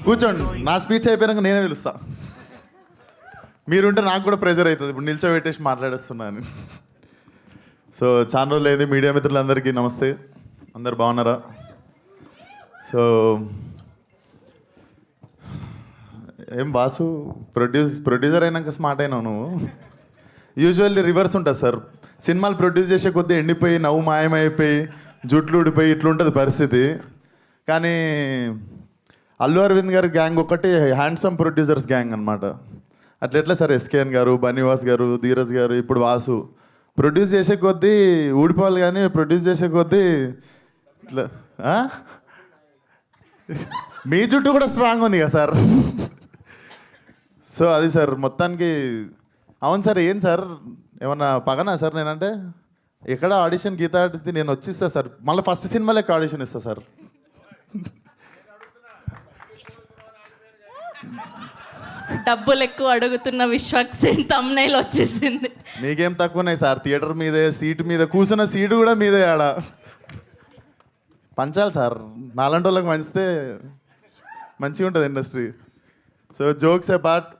కూర్చోండి, నా స్పీచ్ అయిపోయాక నేనే పిలుస్తా. మీరుంటే నాకు కూడా ప్రెజర్ అవుతుంది, ఇప్పుడు నిల్చోబెట్టేసి మాట్లాడేస్తున్నాను. సో చాలా రోజులు అయింది. మీడియా మిత్రులందరికీ నమస్తే. అందరు బాగున్నారా? సో ఏం బాసు, ప్రొడ్యూసర్ అయినాక స్మార్ట్ అయినావు నువ్వు. యూజువల్లీ రివర్స్ ఉంటుంది సార్. సినిమాలు ప్రొడ్యూస్ చేసే కొద్దీ ఎండిపోయి నవ్వు మాయమైపోయి జుట్లు ఊడిపోయి ఇట్లుంటుంది పరిస్థితి. కానీ అల్లు అరవింద్ గారి గ్యాంగ్ ఒకటి హ్యాండ్సమ్ ప్రొడ్యూసర్స్ గ్యాంగ్ అనమాట. అట్లా సార్ ఎస్కేఎన్ గారు, బన్నీవాస్ గారు, ధీరజ్ గారు, ఇప్పుడు వాసు ప్రొడ్యూస్ చేసే కొద్దీ ఊడిపోవాలి, కానీ ప్రొడ్యూస్ చేసే కొద్దీ ఇట్లా. మీ చుట్టూ కూడా స్ట్రాంగ్ ఉంది కదా సార్. సో అది సార్ మొత్తానికి. అవును సార్, ఏం సార్ ఏమన్నా పగనా సార్? నేనంటే ఎక్కడ ఆడిషన్ గీత ఆడితే నేను వచ్చిస్తా సార్, మళ్ళీ ఫస్ట్ సినిమా లెక్క ఆడిషన్ ఇస్తా సార్. డబ్బులు ఎక్కువ అడుగుతున్న విశ్వక్సేన్ తమ్నైల్ వచ్చేసింది. మీకేం తక్కువన్నాయి సార్, థియేటర్ మీదే, సీటు మీద కూర్చున్న సీటు కూడా మీదే. ఆడ పంచాలి సార్, నాలాంటి వాళ్ళకి మంచితే మంచిగా ఉంటుంది industry. So jokes apart,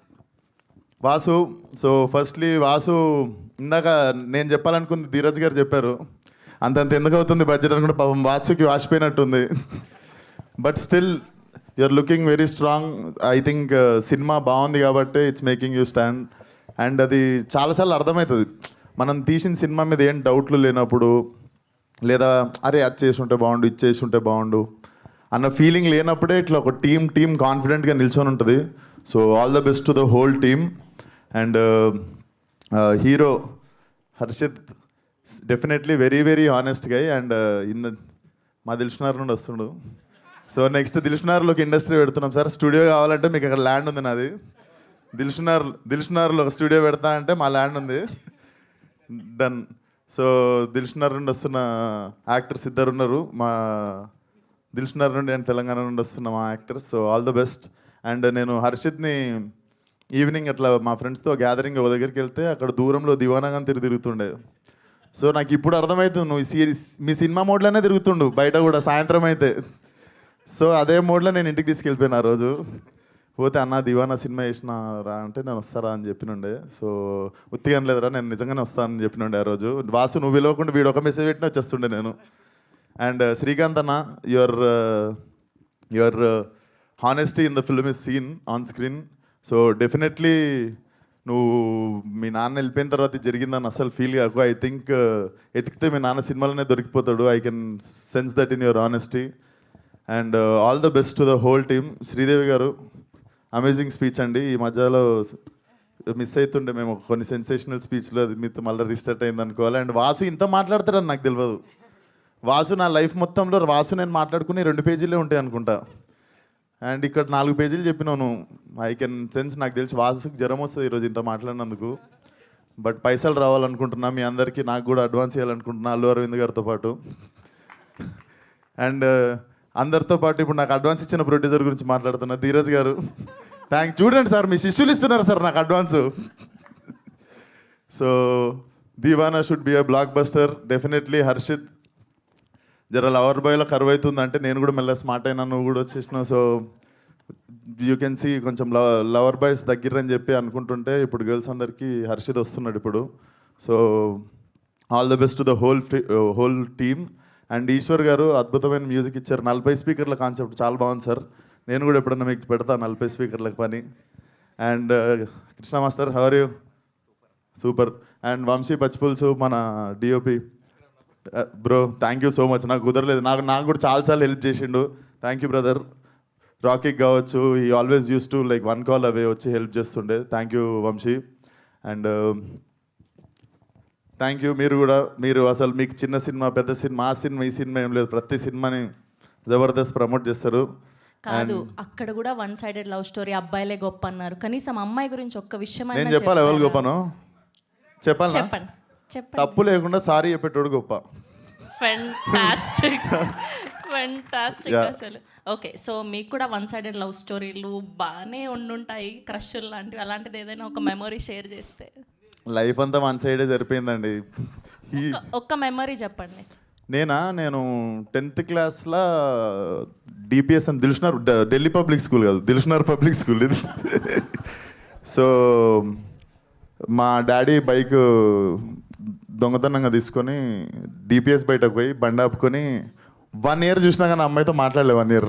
Vasu. So firstly Vasu, ఇందాక నేను చెప్పాలనుకుంది ధీరజ్ గారు చెప్పారు. అంతంత ఎందుకు అవుతుంది బడ్జెట్ అనుకుంటే పాపం వాసుకి వాసిపోయినట్టుంది. But still you're looking very strong. I think cinema బాగుంది కాబట్టి it's making you stand. And అది చాలాసార్లు అర్థమవుతుంది, మనం తీసిన సినిమా మీద ఏం డౌట్లు లేనప్పుడు, లేదా అరే అది చేసి ఉంటే బాగుండు, ఇది చేసి ఉంటే బాగుండు అన్న ఫీలింగ్ లేనప్పుడే ఇట్లా ఒక టీమ్ కాన్ఫిడెంట్గా నిల్చొని ఉంటుంది. So all the best to the whole team. And hero Harshith definitely very very honest guy. And మా దిల్షునార్ నుండి వస్తుండు. సో నెక్స్ట్ దిల్షునార్లోకి ఇండస్ట్రీ పెడుతున్నాం సార్. స్టూడియో కావాలంటే మీకు అక్కడ ల్యాండ్ ఉంది నాది. దిల్షునార్లో ఒక స్టూడియో పెడతా అంటే మా ల్యాండ్ ఉంది, డన్. సో దిల్షునార్ నుండి వస్తున్న యాక్టర్స్ ఇద్దరు ఉన్నారు. మా దిల్షునార్ నుండి అండ్ తెలంగాణ నుండి వస్తున్న మా actors. So all the best. And నేను హర్షిత్ని ఈవినింగ్ అట్లా మా ఫ్రెండ్స్తో గ్యాదరింగ్ ఒక దగ్గరికి వెళ్తే అక్కడ దూరంలో దివానాగా తిరుగుతుండే. సో నాకు ఇప్పుడు అర్థమవుతుంది, నువ్వు మీ సినిమా మోడ్లోనే తిరుగుతుండు బయట కూడా సాయంత్రం అయితే. సో అదే మోడ్లో నేను ఇంటికి తీసుకెళ్ళిపోయాను ఆ రోజు. పోతే అన్న దివానా సినిమా వేసిన రా అంటే నేను వస్తారా అని చెప్పినుండే. సో ఉత్తిగా లేదురా, నేను నిజంగానే వస్తానని చెప్పినుండే ఆ రోజు. వాసు నువ్వు పిలవకుండా వీడు ఒక మెసేజ్ పెట్టినా వచ్చేస్తుండే నేను. అండ్ శ్రీకాంత్ అన్న, your honesty in the film is seen on screen. So definitely నువ్వు మీ నాన్న వెళ్ళిపోయిన తర్వాత జరిగిందని అసలు ఫీల్ కాకు. ఐ థింక్ ఎతికితే మీ నాన్న సినిమాలోనే దొరికిపోతాడు. I can sense that in your honesty. And all the best to the whole team. Sridevi garu amazing speech అండి. ఈ మధ్యలో మిస్ అవుతుండే మేము కొన్ని సెన్సేషనల్ స్పీచ్లో, అది మీతో మళ్ళీ రీస్టార్ట్ అయింది అనుకోవాలి. అండ్ వాసు ఇంత మాట్లాడతాడని నాకు తెలియదు. వాసు నా లైఫ్ మొత్తంలో వాసు నేను మాట్లాడుకుని 2 పేజీలే ఉంటాయి అనుకుంటా. అండ్ ఇక్కడ 4 పేజీలు చెప్పినాను. ఐ కెన్ సెన్స్, నాకు తెలిసి వాసుకి జ్వరం వస్తుంది ఈరోజు ఇంత మాట్లాడినందుకు. బట్ పైసలు రావాలనుకుంటున్నా మీ అందరికీ, నాకు కూడా అడ్వాన్స్ చేయాలనుకుంటున్నా అల్లు అరవింద్ గారితో పాటు. అండ్ అందరితో పాటు ఇప్పుడు నాకు అడ్వాన్స్ ఇచ్చిన ప్రొడ్యూసర్ గురించి మాట్లాడుతున్నా, ధీరజ్ గారు. చూడండి సార్, మీ శిష్యులు ఇస్తున్నారు సార్ నాకు advance. So Deewana should be a blockbuster definitely. Harshith జర లవర్ బాయ్లో కరువు అవుతుందంటే నేను కూడా మెల్ల స్మార్ట్ అయినా, నువ్వు కూడా వచ్చేసినావు. సో యూ కెన్ సీ కొంచెం లవర్ బాయ్స్ దగ్గరని చెప్పి అనుకుంటుంటే ఇప్పుడు గర్ల్స్ అందరికీ హర్షిత్ వస్తున్నాడు ఇప్పుడు. So all the best to the whole team. And Eshwar గారు అద్భుతమైన మ్యూజిక్ ఇచ్చారు. 40 స్పీకర్ల కాన్సెప్ట్ చాలా బాగుంది సార్. నేను కూడా ఎప్పుడన్నా మీకు పెడతాను 40 స్పీకర్లకు పని. And Krishna master, how are you? Super. And Vamsi పచ్చిపులుసు మన DOP bro, thank you so much. నాకు కుదరలేదు, నాకు కూడా చాలాసార్లు హెల్ప్ చేసిండు. Thank you brother. రాకీకి కావచ్చు, ఈ always use to like 1 call away వచ్చి హెల్ప్ చేస్తుండే. Thank you Vamsi. And thank you మీరు అసలు మీకు చిన్న సినిమా పెద్ద సినిమా ఆ సినిమా ఈ సినిమా ఏం లేదు, ప్రతి సినిమాని జబర్దస్త్ ప్రమోట్ చేస్తారు. కాదు, అక్కడ కూడా 1 సైడెడ్ లవ్ స్టోరీ, అబ్బాయిలే గొప్ప అన్నారు. కనీసం అమ్మాయి గురించి ఒక్క విషయం నేను చెప్పాలి. ఎవరు గొప్పను చెప్పాలి? చెప్పండి. తప్పు లేకుండా సారీ చెప్పేటోడు గొప్ప. ఫెంటాస్టిక్ అసలు. ఓకే, సో మీకు కూడా 1 సైడెడ్ లవ్ స్టోరీలు బాగానే ఉండుంటాయి, క్రష్లు లాంటివి. అలాంటిది ఏదైనా ఒక మెమొరీ షేర్ చేస్తే. లైఫ్ అంతా 1 సైడే సరిపోయిందండి. ఒక్క మెమరీ చెప్పండి. నేను 10th క్లాస్లో డిపిఎస్ అని ఢిల్లీ పబ్లిక్ స్కూల్ కాదు, దిల్షునర్ పబ్లిక్ స్కూల్ ఇది. సో మా డాడీ బైక్ దొంగతనంగా తీసుకొని డిపిఎస్ బయటకు పోయి బండి ఆపుకొని 1 year చూసినా కానీ అమ్మాయితో మాట్లాడలే 1 year.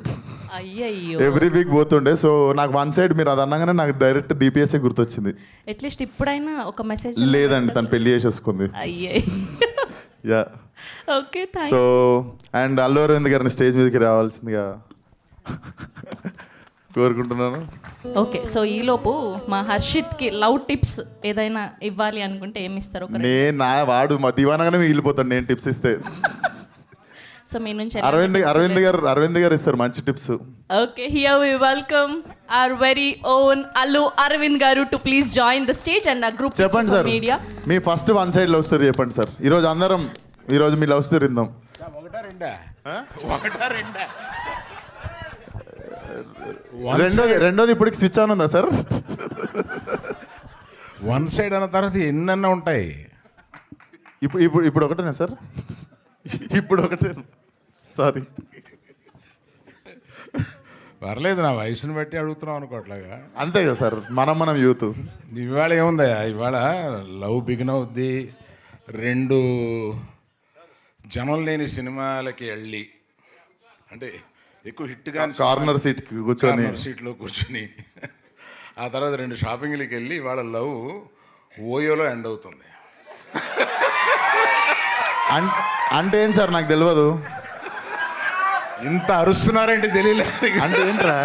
అయ్యయ్యో, ఎవ్రీ వీక్ పోతుండే. సో నాకు వన్ సైడ్ మీరు అది అన్నగానే నాకు డైరెక్ట్ డిపిఎస్ఏ గుర్తొచ్చింది. అట్లీస్ట్ ఇప్పుడైనా ఒక మెసేజ్. లేదండి, తను పెళ్లి చేసేసుకుంది. అయ్యయ్యో. Yeah. Okay, thank so and Allu Aravind గారిని స్టేజ్ మీదకి రావాల్సిందిగా కోరుకుంటున్నాను. ఓకే, సో ఈలోపు మా హర్షిత్కి లవ్ టిప్స్ ఏదైనా ఇవ్వాలి అనుకుంటే ఏమి ఇస్తారు? ఒక వాడు మా దివానగానే మిగిలిపోతాడు నేను టిప్స్ ఇస్తే. సో మీ నుంచి అరవింద్ గారు ఇస్తారు మంచి tips. Okay, here we welcome our very own Allu Aravind garu to please join the stage and a group. చెప్పండి సార్, మీడియా మీ first one side love story చెప్పండి సార్. ఈరోజు మీ లవ్ స్టోరీ విందాం. రెండోది ఇప్పటికి స్విచ్ ఆన్ ఉందా సార్? వన్ సైడ్ అన్న తర్వాత ఎన్నన్నా ఉంటాయి. ఇప్పుడు ఒకటేనా సార్? ఇప్పుడు ఒకటే, సారీ. పర్లేదు, నా వయసుని బట్టి అడుగుతున్నాం అనుకోవట్లాగా. అంతే కదా సార్, మనం యూత్. ఇవాళ ఏముందయ్యా, ఇవాళ లవ్ బిగిన్ అవుద్ది. 2 జనం లేని సినిమాలకి వెళ్ళి, అంటే ఎక్కువ హిట్ కానీ కార్నర్ సీట్లో కూర్చొని ఆ తర్వాత 2 షాపింగ్లకి వెళ్ళి ఇవాళ లవ్ ఓయోలో ఎండ్ అవుతుంది. అంటే ఏంటి సార్, నాకు తెలియదు. ఇంత అరుస్తున్నారంటే తెలియలేదు. అంటే ఏంట్రా?